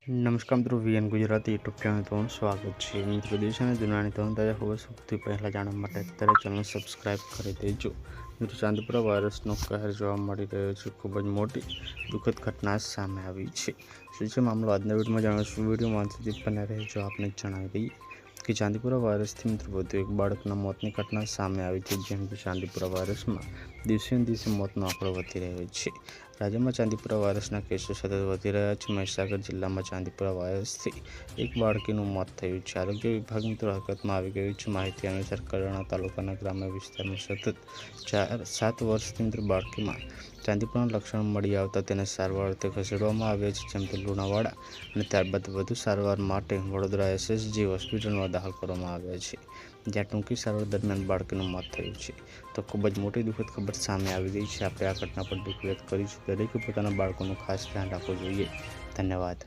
નમસ્કાર મિત્રો, VN Gujarati YouTube channel તમારું સ્વાગત છે. મિત્રો, દેશ અને દુનિયાની તમામ તાજા ખબર સૌથી પહેલાં જાણવા માટે અત્યારે ચેનલ સબસ્ક્રાઈબ કરી દેજો. મિત્રો, ચાંદીપુરા વાયરસનો કહેર જોવા મળી રહ્યો છે. ખૂબ જ મોટી દુઃખદ ઘટના સામે આવી છે. શું છે મામલો આજના વિડીયોમાં જાણીશું. વિડીયોમાં અંત સુધી બન્યા રહેજો. આપને જણાવી દઈએ કે ચાંદીપુરા વાયરસથી મિત્રો વધુ એક બાળકના મોતની ઘટના સામે આવી છે. જેમ કે ચાંદીપુરા વાયરસમાં દિવસે દિવસે મોતનો આંકડો વધી રહ્યો છે. રાજ્યમાં ચાંદીપુરા વાયરસના કેસો સતત વધી રહ્યા છે. મહીસાગર જિલ્લામાં ચાંદીપુરા વાયરસથી એક બાળકીનું મોત થયું છે. આરોગ્ય વિભાગ મિત્રો હરકતમાં આવી ગયું છે. માહિતી અનુસાર કડાણા તાલુકાના ગ્રામ્ય વિસ્તારમાં સતત 7 વર્ષથી મિત્રો બાળકીમાં ચાંદીપુરાના લક્ષણો મળી આવતા તેને સારવાર અર્થે ખસેડવામાં આવ્યા છે. જેમ કે લુણાવાડા અને ત્યારબાદ વધુ સારવાર માટે વડોદરા SSG હોસ્પિટલમાં દાખલ કરવામાં આવ્યા છે, જ્યાં ટૂંકી સારવાર દરમિયાન બાળકીનું મોત થયું છે. તો ખૂબ જ મોટી દુઃખદ ખબર સામે આવી ગઈ છે. આપણે આ ઘટના પર દુઃખ વ્યક્ત કરીશું. દરેકે પોતાના બાળકોનું ખાસ ધ્યાન રાખવું જોઈએ. ધન્યવાદ.